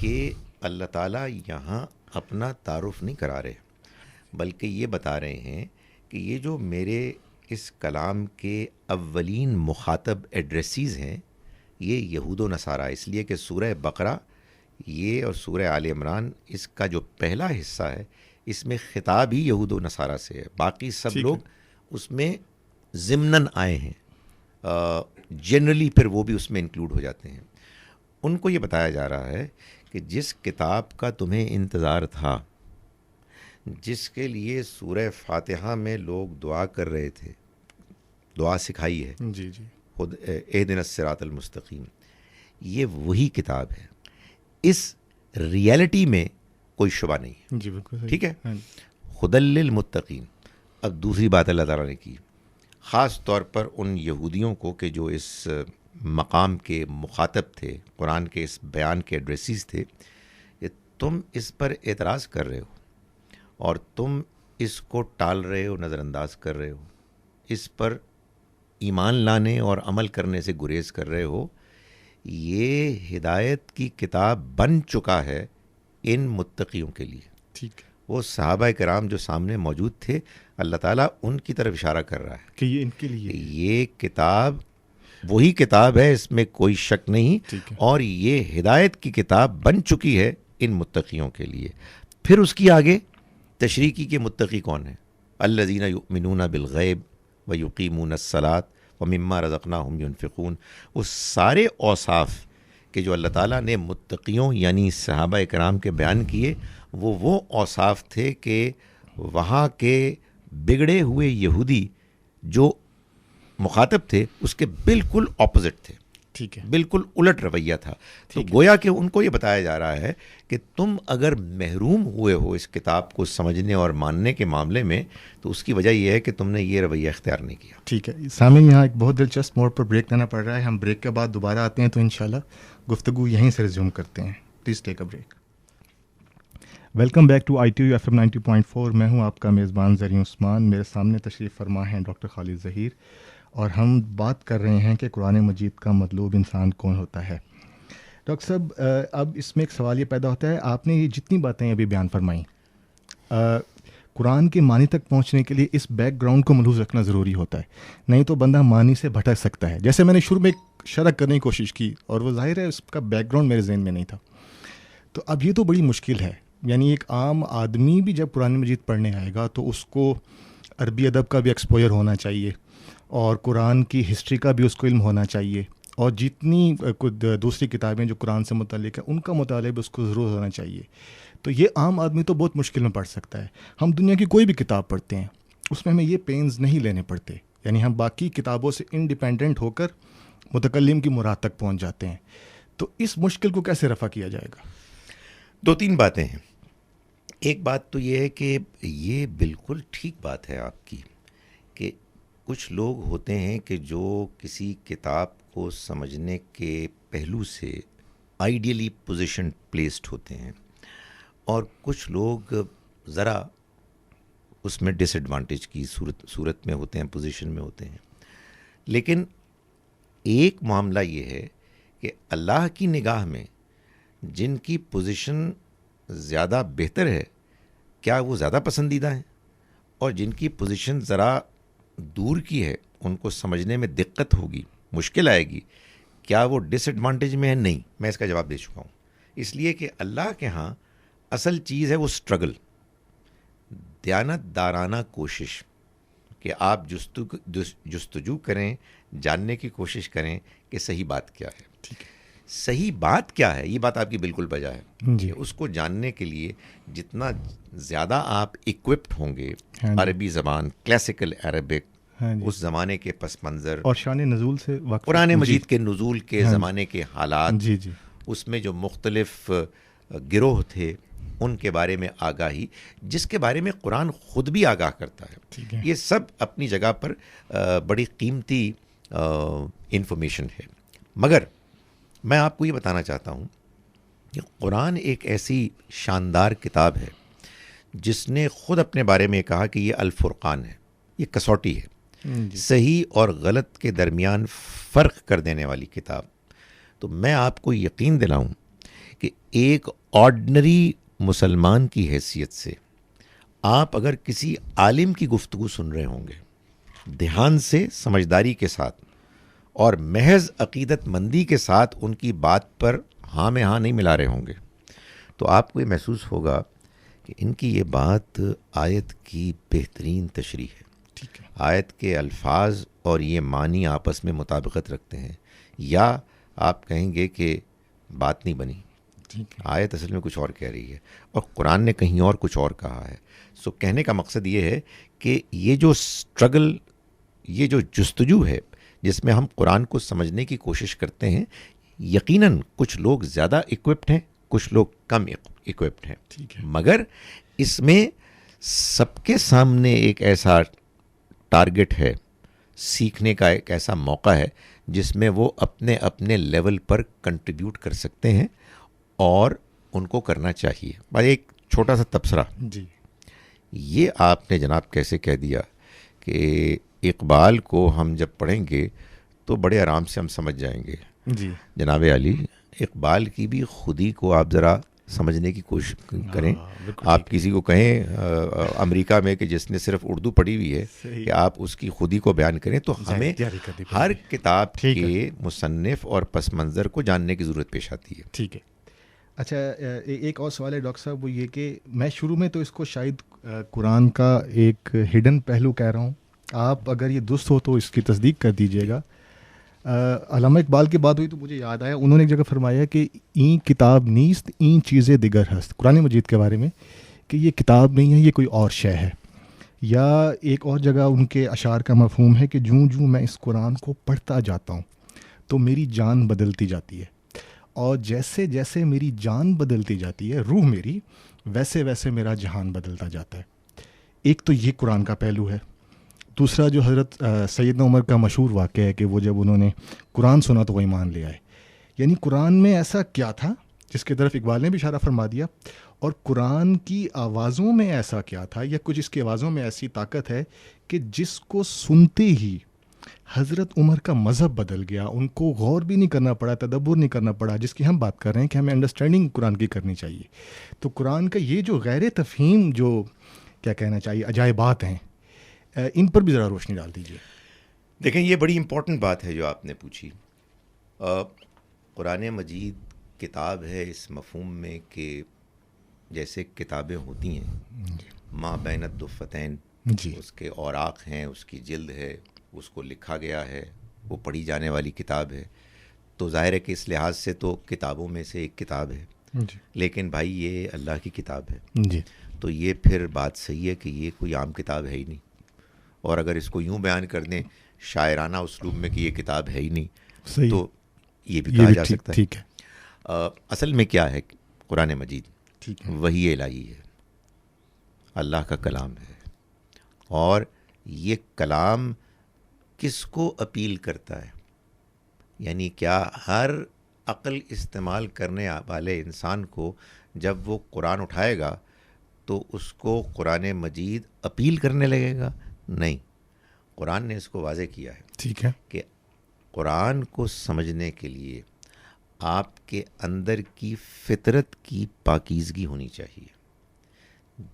کہ اللہ تعالیٰ یہاں اپنا تعارف نہیں کرا رہے, بلکہ یہ بتا رہے ہیں کہ یہ جو میرے اس کلام کے اولین مخاطب ایڈریسیز ہیں یہ یہود و نصارہ. اس لیے کہ سورہ بقرہ یہ اور سورہ آل عمران اس کا جو پہلا حصہ ہے اس میں خطاب ہی یہود و نصارہ سے ہے. باقی سب لوگ اس میں ضمناً آئے ہیں, جنرلی پھر وہ بھی اس میں انکلوڈ ہو جاتے ہیں. ان کو یہ بتایا جا رہا ہے کہ جس کتاب کا تمہیں انتظار تھا، جس کے لیے سورہ فاتحہ میں لوگ دعا کر رہے تھے، دعا سکھائی ہے، جی جی، خود اہدنا الصراط المستقیم، یہ وہی کتاب ہے. اس ریئلٹی میں کوئی شبہ نہیں ہے. جی بالکل صحیح. ٹھیک ہے. ہاں ہدی للمتقین. اب دوسری بات اللہ تعالیٰ نے کی خاص طور پر ان یہودیوں کو کہ جو اس مقام کے مخاطب تھے، قرآن کے اس بیان کے ایڈریسز تھے، کہ تم اس پر اعتراض کر رہے ہو اور تم اس کو ٹال رہے ہو، نظر انداز کر رہے ہو، اس پر ایمان لانے اور عمل کرنے سے گریز کر رہے ہو. یہ ہدایت کی کتاب بن چکا ہے ان متقیوں کے لیے. ٹھیک ہے. وہ صحابہ کرام جو سامنے موجود تھے، اللہ تعالیٰ ان کی طرف اشارہ کر رہا ہے کہ یہ ان کے لیے کہ یہ کتاب وہی کتاب ہے، اس میں کوئی شک نہیں. ٹھیک ہے. اور یہ ہدایت کی کتاب بن چکی ہے ان متقیوں کے لیے. پھر اس کی آگے تشریح کی کہ متقی کون ہے. الذین یؤمنون بالغیب ویقیمون الصلاۃ ومما رزقناہم ینفقون. وہ سارے اوصاف کہ جو اللہ تعالیٰ نے متقیوں یعنی صحابہ کرام کے بیان کیے، وہ اوصاف تھے کہ وہاں کے بگڑے ہوئے یہودی جو مخاطب تھے اس کے بالکل اپوزٹ تھے. ٹھیک ہے. بالکل الٹ رویہ تھا. تو گویا کہ ان کو یہ بتایا جا رہا ہے کہ تم اگر محروم ہوئے ہو اس کتاب کو سمجھنے اور ماننے کے معاملے میں، تو اس کی وجہ یہ ہے کہ تم نے یہ رویہ اختیار نہیں کیا. ٹھیک ہے سامعین، یہاں ایک بہت دلچسپ موڑ پر بریک لینا پڑ رہا ہے. ہم بریک کے بعد دوبارہ آتے ہیں تو انشاءاللہ گفتگو یہیں سے ریزیوم کرتے ہیں. Please take a break. Welcome back to ITU FM 90.4. میں ہوں آپ کا میزبان زرین عثمان. میرے سامنے تشریف فرما ہیں ڈاکٹر خالد ظہیر، اور ہم بات کر رہے ہیں کہ قرآن مجید کا مطلوب انسان کون ہوتا ہے. ڈاکٹر صاحب، اب اس میں ایک سوال یہ پیدا ہوتا ہے، آپ نے یہ جتنی باتیں ابھی بیان فرمائیں، قرآن کے معنی تک پہنچنے کے لیے اس بیک گراؤنڈ کو ملحوظ رکھنا ضروری ہوتا ہے، نہیں تو بندہ معنی سے بھٹک سکتا ہے. جیسے میں نے شروع میں ایک شرح کرنے کی کوشش کی اور وہ ظاہر ہے اس کا بیک گراؤنڈ میرے ذہن میں نہیں تھا. تو اب یہ تو بڑی مشکل ہے. یعنی ایک عام آدمی بھی جب قرآن مجید پڑھنے آئے گا تو اس کو عربی ادب کا بھی ایکسپوجر ہونا چاہیے، اور قرآن کی ہسٹری کا بھی اس کو علم ہونا چاہیے، اور جتنی دوسری کتابیں جو قرآن سے متعلق ہیں ان کا مطالعہ بھی اس کو ضرور ہونا چاہیے. تو یہ عام آدمی تو بہت مشکل میں پڑھ سکتا ہے. ہم دنیا کی کوئی بھی کتاب پڑھتے ہیں اس میں ہمیں یہ پینز نہیں لینے پڑتے، یعنی ہم باقی کتابوں سے انڈیپینڈنٹ ہو کر متکلم کی مراد تک پہنچ جاتے ہیں. تو اس مشکل کو کیسے رفع کیا جائے گا؟ 2-3 باتیں ہیں. ایک بات تو یہ ہے کہ یہ بالکل ٹھیک بات ہے آپ کی کہ کچھ لوگ ہوتے ہیں کہ جو کسی کتاب کو سمجھنے کے پہلو سے آئیڈیلی پوزیشن پلیسڈ ہوتے ہیں، اور کچھ لوگ ذرا اس میں ڈس ایڈوانٹیج کی صورت میں ہوتے ہیں، پوزیشن میں ہوتے ہیں. لیکن ایک معاملہ یہ ہے کہ اللہ کی نگاہ میں جن کی پوزیشن زیادہ بہتر ہے، کیا وہ زیادہ پسندیدہ ہیں؟ اور جن کی پوزیشن ذرا دور کی ہے، ان کو سمجھنے میں دقت ہوگی، مشکل آئے گی، کیا وہ ڈس ایڈوانٹیج میں ہے؟ نہیں. میں اس کا جواب دے چکا ہوں. اس لیے کہ اللہ کے ہاں اصل چیز ہے وہ اسٹرگل، دیانت دارانہ کوشش، کہ آپ جستجو کریں، جاننے کی کوشش کریں کہ صحیح بات کیا ہے. ٹھیک ہے. صحیح بات کیا ہے، یہ بات آپ کی بالکل بجا ہے. جی. اس کو جاننے کے لیے جتنا زیادہ آپ اکوپڈ ہوں گے، عربی زبان، کلاسیکل عربک، اس زمانے کے پس منظر اور شان نزول سے قرآن مجید کے نزول کے زمانے کے حالات، جی جی، اس میں جو مختلف گروہ تھے ان کے بارے میں آگاہی، جس کے بارے میں قرآن خود بھی آگاہ کرتا ہے، یہ سب اپنی جگہ پر بڑی قیمتی انفارمیشن ہے. مگر میں آپ کو یہ بتانا چاہتا ہوں کہ قرآن ایک ایسی شاندار کتاب ہے جس نے خود اپنے بارے میں کہا کہ یہ الفرقان ہے، یہ کسوٹی ہے، صحیح اور غلط کے درمیان فرق کر دینے والی کتاب. تو میں آپ کو یقین دلاؤں کہ ایک آرڈنری مسلمان کی حیثیت سے آپ اگر کسی عالم کی گفتگو سن رہے ہوں گے، دھیان سے، سمجھداری کے ساتھ اور محض عقیدت مندی کے ساتھ ان کی بات پر ہاں میں ہاں نہیں ملا رہے ہوں گے، تو آپ کو یہ محسوس ہوگا کہ ان کی یہ بات آیت کی بہترین تشریح ہے. ٹھیک ہے. آیت کے الفاظ اور یہ معنی آپس میں مطابقت رکھتے ہیں، یا آپ کہیں گے کہ بات نہیں بنی. آیت اصل میں کچھ اور کہہ رہی ہے اور قرآن نے کہیں اور کچھ اور کہا ہے. سو کہنے کا مقصد یہ ہے کہ یہ جو اسٹرگل، یہ جو جستجو ہے جس میں ہم قرآن کو سمجھنے کی کوشش کرتے ہیں، یقیناً کچھ لوگ زیادہ اکوپڈ ہیں، کچھ لوگ کم اکوپڈ ہیں، مگر اس میں سب کے سامنے ایک ایسا ٹارگٹ ہے، سیکھنے کا ایک ایسا موقع ہے جس میں وہ اپنے اپنے لیول پر کنٹریبیوٹ کر سکتے ہیں اور ان کو کرنا چاہیے. بھائی ایک چھوٹا سا تبصرہ، جی یہ آپ نے جناب کیسے کہہ دیا کہ اقبال کو ہم جب پڑھیں گے تو بڑے آرام سے ہم سمجھ جائیں گے. جی جناب علی، اقبال کی بھی خودی کو آپ ذرا سمجھنے کی کوشش کریں. آپ کسی کو کہیں امریکہ میں کہ جس نے صرف اردو پڑھی ہوئی ہے کہ آپ اس کی خودی کو بیان کریں، تو ہمیں ہر کتاب کے مصنف اور پس منظر کو جاننے کی ضرورت پیش آتی ہے. ٹھیک ہے. اچھا ایک اور سوال ہے ڈاکٹر صاحب، وہ یہ کہ میں شروع میں تو اس کو شاید قرآن کا ایک ہڈن پہلو کہہ رہا ہوں، آپ اگر یہ درست ہو تو اس کی تصدیق کر دیجیے گا. علامہ اقبال کی بات ہوئی تو مجھے یاد آیا، انہوں نے ایک جگہ فرمایا کہ این کتاب نیست این چیزیں دیگر ہست، قرآن مجید کے بارے میں، کہ یہ کتاب نہیں ہے، یہ کوئی اور شے ہے. یا ایک اور جگہ ان کے اشعار کا مفہوم ہے کہ جوں جوں میں اس قرآن کو پڑھتا جاتا ہوں تو میری جان بدلتی جاتی ہے، اور جیسے جیسے میری جان بدلتی جاتی ہے، روح میری، ویسے ویسے میرا جہان بدلتا جاتا ہے. ایک تو یہ قرآن کا پہلو ہے. دوسرا جو حضرت سیدنا عمر کا مشہور واقعہ ہے کہ وہ جب انہوں نے قرآن سنا تو وہ ایمان لے آئے. یعنی قرآن میں ایسا کیا تھا جس کی طرف اقبال نے بھی اشارہ فرما دیا، اور قرآن کی آوازوں میں ایسا کیا تھا یا کچھ اس کی آوازوں میں ایسی طاقت ہے کہ جس کو سنتے ہی حضرت عمر کا مذہب بدل گیا، ان کو غور بھی نہیں کرنا پڑا، تدبر نہیں کرنا پڑا، جس کی ہم بات کر رہے ہیں کہ ہمیں انڈرسٹینڈنگ قرآن کی کرنی چاہیے. تو قرآن کا یہ جو غیر تفہیم، جو کیا کہنا چاہیے، عجائبات ہیں، ان پر بھی ذرا روشنی ڈال دیجیے. دیکھیں یہ بڑی امپورٹنٹ بات ہے جو آپ نے پوچھی. قرآن مجید کتاب ہے اس مفہوم میں کہ جیسے کتابیں ہوتی ہیں ما بین الدفتین، اس کے اوراق ہیں، اس کی جلد ہے، اس کو لکھا گیا ہے، وہ پڑھی جانے والی کتاب ہے. تو ظاہر ہے کہ اس لحاظ سے تو کتابوں میں سے ایک کتاب ہے. لیکن بھائی یہ اللہ کی کتاب ہے، تو یہ پھر بات صحیح ہے کہ یہ کوئی عام کتاب ہے ہی نہیں. اور اگر اس کو یوں بیان کر دیں شاعرانہ اسلوب میں کہ یہ کتاب ہے ہی نہیں، تو یہ بھی کہا جا سکتا ہے. اصل میں کیا ہے، قرآن مجید وحی الہی ہے، اللہ کا کلام ہے. اور یہ کلام کس کو اپیل کرتا ہے؟ یعنی کیا ہر عقل استعمال کرنے والے انسان کو جب وہ قرآن اٹھائے گا تو اس کو قرآن مجید اپیل کرنے لگے گا؟ نہیں. قرآن نے اس کو واضح کیا ہے، ٹھیک ہے، کہ قرآن کو سمجھنے کے لیے آپ کے اندر کی فطرت کی پاکیزگی ہونی چاہیے،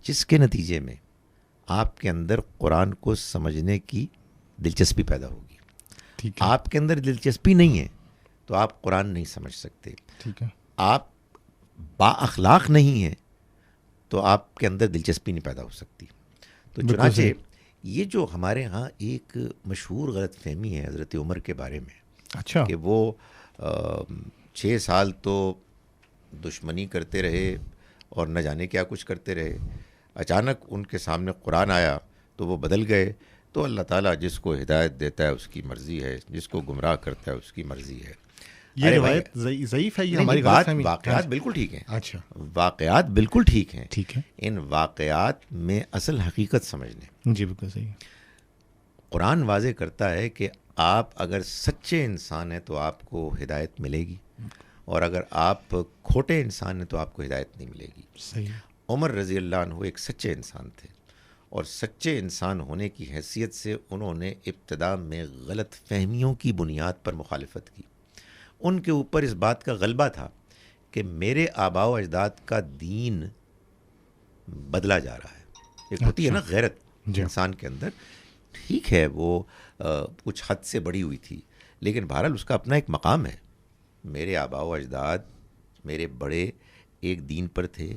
جس کے نتیجے میں آپ کے اندر قرآن کو سمجھنے کی دلچسپی پیدا ہوگی. آپ کے اندر دلچسپی نہیں ہے تو آپ قرآن نہیں سمجھ سکتے. ٹھیک ہے. آپ با اخلاق نہیں ہیں تو آپ کے اندر دلچسپی نہیں پیدا ہو سکتی. تو چنانچہ یہ جو ہمارے ہاں ایک مشہور غلط فہمی ہے حضرت عمر کے بارے میں، اچھا، کہ وہ 6 سال تو دشمنی کرتے رہے اور نہ جانے کیا کچھ کرتے رہے، اچانک ان کے سامنے قرآن آیا تو وہ بدل گئے. تو اللہ تعالیٰ جس کو ہدایت دیتا ہے اس کی مرضی ہے، جس کو گمراہ کرتا ہے اس کی مرضی ہے. یہ روایت ضعیف ہے، یہ ہماری بات واقعات بالکل ٹھیک ہیں. اچھا، واقعات بالکل ٹھیک ہیں، ٹھیک ہے. ان واقعات میں اصل حقیقت سمجھنے. جی بالکل صحیح. قرآن واضح کرتا ہے کہ آپ اگر سچے انسان ہیں تو آپ کو ہدایت ملے گی، اور اگر آپ کھوٹے انسان ہیں تو آپ کو ہدایت نہیں ملے گی. صحیح. عمر رضی اللہ عنہ ایک سچے انسان تھے، اور سچے انسان ہونے کی حیثیت سے انہوں نے ابتدا میں غلط فہمیوں کی بنیاد پر مخالفت کی. ان کے اوپر اس بات کا غلبہ تھا کہ میرے آباء و اجداد کا دین بدلا جا رہا ہے. ایک ہوتی ہے نا غیرت انسان کے اندر، ٹھیک ہے وہ کچھ حد سے بڑی ہوئی تھی، لیکن بہرحال اس کا اپنا ایک مقام ہے. میرے آباء و اجداد میرے بڑے ایک دین پر تھے،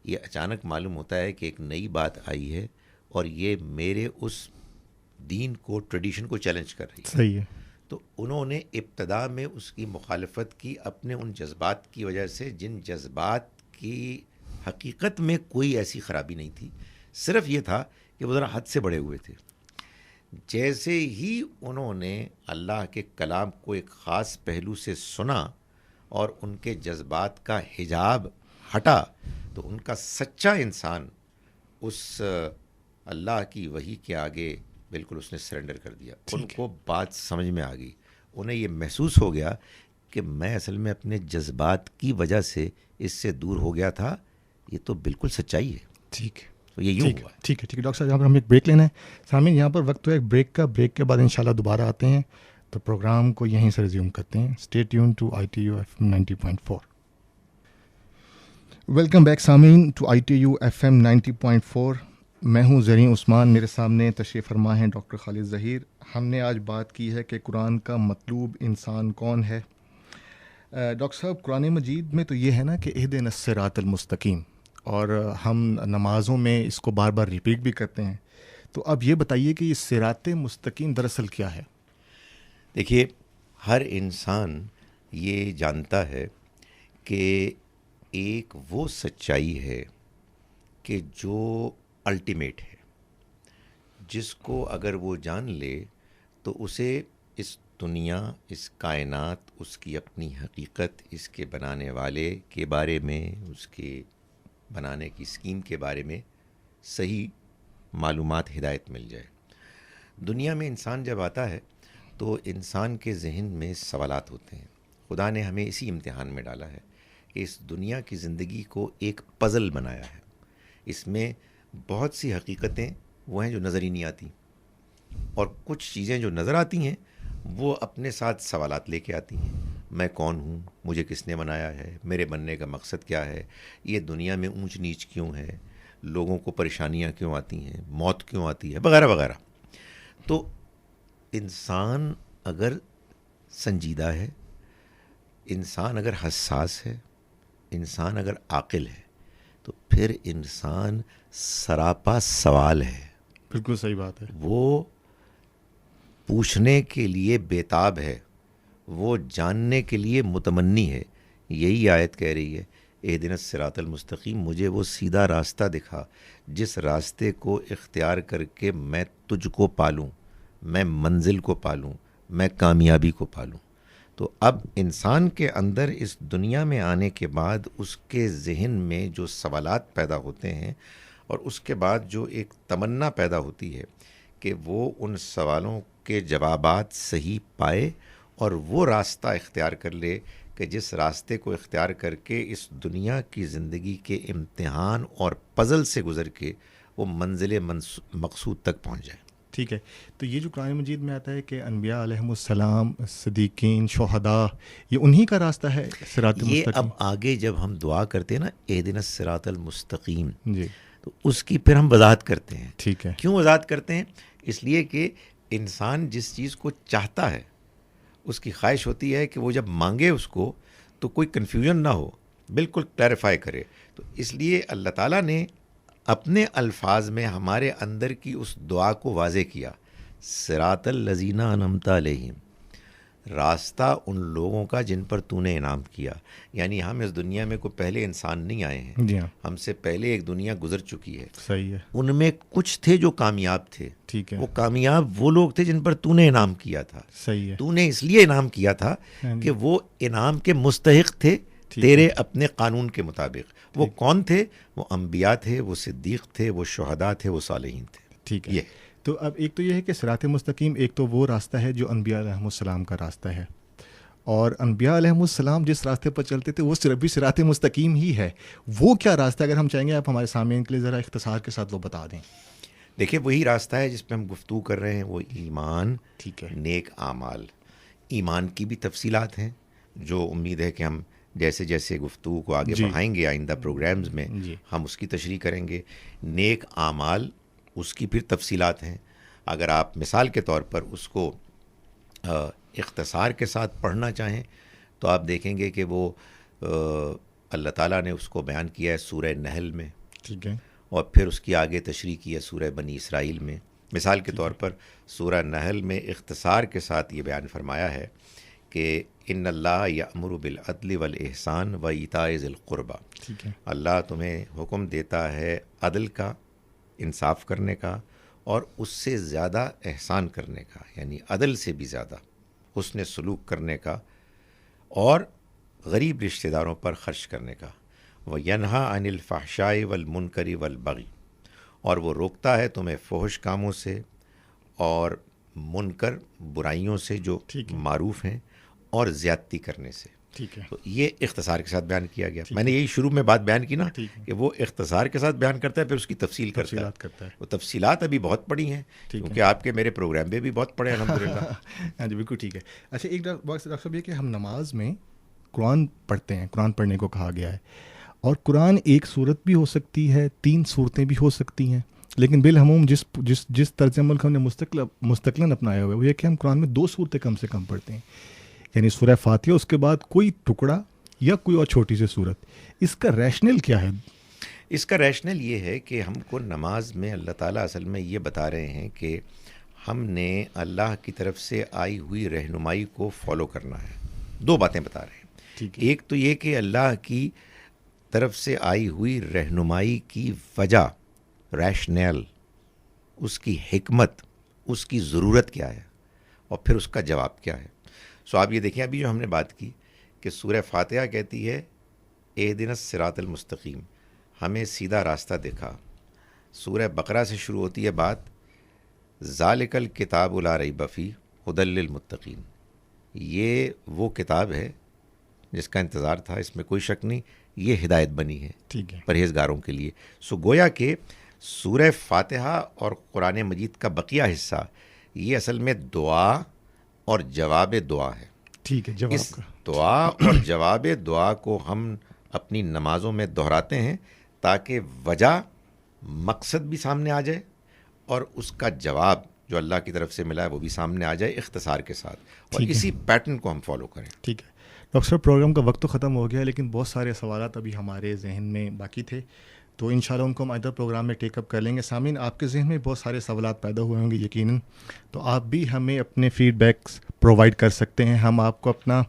یہ اچانک معلوم ہوتا ہے کہ ایک نئی بات آئی ہے اور یہ میرے اس دین کو، ٹریڈیشن کو چیلنج کر رہی ہے. صحیح ہے. تو انہوں نے ابتدا میں اس کی مخالفت کی اپنے ان جذبات کی وجہ سے، جن جذبات کی حقیقت میں کوئی ایسی خرابی نہیں تھی، صرف یہ تھا کہ وہ ذرا حد سے بڑھے ہوئے تھے۔ جیسے ہی انہوں نے اللہ کے کلام کو ایک خاص پہلو سے سنا اور ان کے جذبات کا حجاب ہٹا، تو ان کا سچا انسان اس اللہ کی وحی کے آگے بالکل اس نے سرنڈر کر دیا۔ ان کو بات سمجھ میں آ گئی، انہیں یہ محسوس ہو گیا کہ میں اصل میں اپنے جذبات کی وجہ سے اس سے دور ہو گیا تھا، یہ تو بالکل سچائی ہے۔ ٹھیک ہے، تو یہ یوں ہوا۔ ٹھیک ہے ڈاکٹر صاحب، یہاں پر ہم ایک بریک لینا ہے۔ سامعین، یہاں پر وقت تو ایک بریک کا، بریک کے بعد انشاءاللہ دوبارہ آتے ہیں، تو پروگرام کو یہیں سے ریزیوم کرتے ہیں۔ Stay tune to ITU FM 90.4۔ Welcome back سامعین ٹو ITU FM 90.4۔ میں ہوں زریں عثمان، میرے سامنے تشریف فرما ہیں ڈاکٹر خالد ظہیر۔ ہم نے آج بات کی ہے کہ قرآن کا مطلوب انسان کون ہے۔ ڈاکٹر صاحب، قرآن مجید میں تو یہ ہے نا کہ اہدنا الصراط المستقیم، اور ہم نمازوں میں اس کو بار بار ریپیٹ بھی کرتے ہیں، تو اب یہ بتائیے کہ یہ صراط مستقیم دراصل کیا ہے؟ دیکھیے، ہر انسان یہ جانتا ہے کہ ایک وہ سچائی ہے کہ جو الٹیمیٹ ہے، جس کو اگر وہ جان لے تو اسے اس دنیا، اس کائنات، اس کی اپنی حقیقت، اس کے بنانے والے کے بارے میں، اس کے بنانے کی اسکیم کے بارے میں صحیح معلومات، ہدایت مل جائے۔ دنیا میں انسان جب آتا ہے تو انسان کے ذہن میں سوالات ہوتے ہیں۔ خدا نے ہمیں اسی امتحان میں ڈالا ہے کہ اس دنیا کی زندگی کو ایک پزل بنایا ہے۔ اس میں بہت سی حقیقتیں وہ ہیں جو نظر ہی نہیں آتی، اور کچھ چیزیں جو نظر آتی ہیں وہ اپنے ساتھ سوالات لے کے آتی ہیں۔ میں کون ہوں؟ مجھے کس نے بنایا ہے؟ میرے بننے کا مقصد کیا ہے؟ یہ دنیا میں اونچ نیچ کیوں ہے؟ لوگوں کو پریشانیاں کیوں آتی ہیں؟ موت کیوں آتی ہے؟ وغیرہ وغیرہ۔ تو انسان اگر سنجیدہ ہے، انسان اگر حساس ہے، انسان اگر عاقل ہے، تو پھر انسان سراپا سوال ہے۔ بالکل صحیح بات ہے۔ وہ پوچھنے کے لیے بیتاب ہے، وہ جاننے کے لیے متمنی ہے۔ یہی آیت کہہ رہی ہے، اہدنا الصراط المستقیم، مجھے وہ سیدھا راستہ دکھا جس راستے کو اختیار کر کے میں تجھ کو پالوں، میں منزل کو پالوں، میں کامیابی کو پالوں۔ تو اب انسان کے اندر اس دنیا میں آنے کے بعد اس کے ذہن میں جو سوالات پیدا ہوتے ہیں، اور اس کے بعد جو ایک تمنا پیدا ہوتی ہے کہ وہ ان سوالوں کے جوابات صحیح پائے اور وہ راستہ اختیار کر لے کہ جس راستے کو اختیار کر کے اس دنیا کی زندگی کے امتحان اور پزل سے گزر کے وہ منزل مقصود تک پہنچ جائے۔ ٹھیک ہے، تو یہ جو قرآن مجید میں آتا ہے کہ انبیاء علیہم السلام، صدیقین، شہداء، یہ انہی کا راستہ ہے صراط یہ مستقیم؟ اب آگے جب ہم دعا کرتے ہیں نا، اہدنا الصراط المستقیم، جی، تو اس کی پھر ہم وضاحت کرتے ہیں۔ ٹھیک ہے۔ کیوں وضاحت کرتے ہیں؟ اس لیے کہ انسان جس چیز کو چاہتا ہے، اس کی خواہش ہوتی ہے کہ وہ جب مانگے اس کو تو کوئی کنفیوژن نہ ہو، بالکل کلیریفائی کرے۔ تو اس لیے اللہ تعالیٰ نے اپنے الفاظ میں ہمارے اندر کی اس دعا کو واضح کیا، صراط الذین انعمت علیہم، راستہ ان لوگوں کا جن پر تو نے انعام کیا۔ یعنی ہم اس دنیا میں کوئی پہلے انسان نہیں آئے ہیں، جی ہاں، ہم سے پہلے ایک دنیا گزر چکی ہے۔ صحیح ہے، ان میں کچھ تھے جو کامیاب تھے، ٹھیک ہے، وہ کامیاب وہ لوگ تھے جن پر تو نے انعام کیا تھا۔ صحیح ہے، تو نے اس لیے انعام کیا تھا کہ وہ انعام کے مستحق تھے تیرے اپنے قانون کے مطابق۔ وہ کون تھے؟ وہ انبیاء تھے، وہ صدیق تھے، وہ شہداء تھے، وہ صالحین تھے۔ ٹھیک ہے۔ یہ تو اب ایک تو یہ ہے کہ صراط مستقیم ایک تو وہ راستہ ہے جو انبیاء علیہم السلام کا راستہ ہے، اور انبیاء علیہم السلام جس راستے پر چلتے تھے وہ صرف بھی صراط مستقیم ہی ہے۔ وہ کیا راستہ، اگر ہم چاہیں گے آپ ہمارے سامعین کے لیے ذرا اختصار کے ساتھ وہ بتا دیں۔ دیکھیں، وہی راستہ ہے جس پہ ہم گفتگو کر رہے ہیں، وہ ایمان، ٹھیک ہے، نیک اعمال۔ ایمان کی بھی تفصیلات ہیں جو امید ہے کہ ہم جیسے جیسے گفتگو کو آگے بڑھائیں گے آئندہ پروگرامز میں ہم اس کی تشریح کریں گے۔ نیک اعمال، اس کی پھر تفصیلات ہیں۔ اگر آپ مثال کے طور پر اس کو اختصار کے ساتھ پڑھنا چاہیں تو آپ دیکھیں گے کہ وہ اللہ تعالیٰ نے اس کو بیان کیا ہے سورہ نحل میں، ٹھیک ہے، اور پھر اس کی آگے تشریح کی ہے سورہ بنی اسرائیل میں، مثال کے طور پر سورہ نحل میں اختصار کے ساتھ یہ بیان فرمایا ہے کہ ان اللہ یأمر بالعدل والاحسان و ایتاء ذی القربی، ٹھیک ہے، اللہ تمہیں حکم دیتا ہے عدل کا، انصاف کرنے کا، اور اس سے زیادہ احسان کرنے کا، یعنی عدل سے بھی زیادہ حسن سلوک کرنے کا، اور غریب رشتہ داروں پر خرچ کرنے کا، وینہا عن الفحشاء والمنکر والبغی، اور وہ روکتا ہے تمہیں فحش کاموں سے اور منکر برائیوں سے جو ٹھیک ہے، معروف ہیں، اور زیادتی کرنے سے۔ ٹھیک ہے، تو یہ اختصار کے ساتھ بیان کیا گیا۔ میں نے یہی شروع میں بات بیان کی نا ٹھیک ہے، کہ وہ اختصار کے ساتھ بیان کرتا ہے، پھر اس کی تفصیل کرتا ہے۔ تفصیلات کرتا ہے، وہ تفصیلات ابھی بہت پڑی ہیں، ٹھیک ہے، کیونکہ آپ کے میرے پروگرام پہ بھی بہت پڑے الحمدللہ۔ ہاں جی بالکل ٹھیک ہے۔ اچھا ایک بات ڈاکٹر صاحب یہ کہ ہم نماز میں قرآن پڑھتے ہیں، قرآن پڑھنے کو کہا گیا ہے، اور قرآن ایک صورت بھی ہو سکتی ہے، 3 صورتیں بھی ہو سکتی ہیں، لیکن بالعموم جس طرز عمل کو ہم نے مستقلاً اپنایا ہوا ہے وہ یہ کہ ہم قرآن میں 2 صورتیں کم سے کم پڑھتے ہیں، یعنی سورہ فاتحہ، اس کے بعد کوئی ٹکڑا یا کوئی اور چھوٹی سی صورت۔ اس کا ریشنل کیا ہے؟ اس کا ریشنل یہ ہے کہ ہم کو نماز میں اللہ تعالیٰ اصل میں یہ بتا رہے ہیں کہ ہم نے اللہ کی طرف سے آئی ہوئی رہنمائی کو فالو کرنا ہے۔ 2 باتیں بتا رہے ہیں۔ ٹھیک ہے، ایک تو یہ کہ اللہ کی طرف سے آئی ہوئی رہنمائی کی وجہ، ریشنل، اس کی حکمت، اس کی ضرورت کیا ہے، اور پھر اس کا جواب کیا ہے۔ سو آپ یہ دیکھیں ابھی جو ہم نے بات کی کہ سورہ فاتحہ کہتی ہے اہدنا الصراط المستقیم، ہمیں سیدھا راستہ دکھا۔ سورہ بقرہ سے شروع ہوتی ہے بات ذالک الکتاب لا ریب فیہ ھدی للمتقین، یہ وہ کتاب ہے جس کا انتظار تھا، اس میں کوئی شک نہیں، یہ ہدایت بنی ہے ٹھیک ہے، پرہیزگاروں کے لیے۔ سو گویا کہ سورہ فاتحہ اور قرآن مجید کا بقیہ حصہ یہ اصل میں دعا اور جواب دعا ہے۔ ٹھیک ہے، جواب اس کا دعا اور جواب دعا کو ہم اپنی نمازوں میں دہراتے ہیں تاکہ وجہ، مقصد بھی سامنے آ جائے، اور اس کا جواب جو اللہ کی طرف سے ملا ہے وہ بھی سامنے آ جائے اختصار کے ساتھ، اور ٹھیک ہے، اسی پیٹرن کو ہم فالو کریں۔ ٹھیک ہے ڈاکٹر صاحب، پروگرام کا وقت تو ختم ہو گیا لیکن بہت سارے سوالات ابھی ہمارے ذہن میں باقی تھے، تو انشاءاللہ ان کو ہم ادر پروگرام میں ٹیک اپ کر لیں گے۔ سامعین، آپ کے ذہن میں بہت سارے سوالات پیدا ہوئے ہوں گے یقیناً، تو آپ بھی ہمیں اپنے فیڈ بیکس پرووائڈ کر سکتے ہیں۔ ہم آپ کو اپنا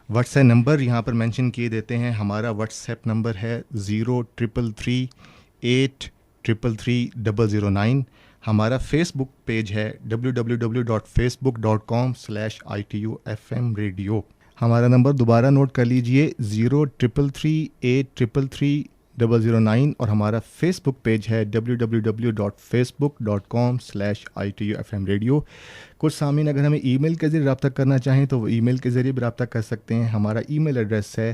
واٹس ایپ نمبر یہاں پر مینشن کیے دیتے ہیں۔ ہمارا واٹس ایپ نمبر ہے 0333833309۔ ہمارا فیس بک پیج ہے www.facebook.com/ITUFM radio۔ ہمارا نمبر دوبارہ نوٹ کر لیجئے 0333833309، اور ہمارا فیس بک پیج ہے www.facebook.com/ITUFM radio۔ کچھ سامعین اگر ہمیں ای میل کے ذریعے رابطہ کرنا چاہیں تو وہ ای میل کے ذریعے بھی رابطہ کر سکتے ہیں۔ ہمارا ای میل ایڈریس ہے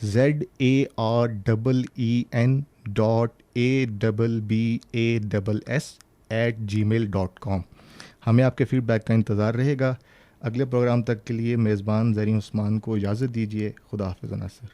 zareen@abbas@gmail.com۔ ہمیں آپ کے فیڈ بیک کا انتظار رہے گا۔ اگلے پروگرام تک کے لیے میزبان زرین عثمان کو اجازت دیجیے۔ خدا حافظ ناصر۔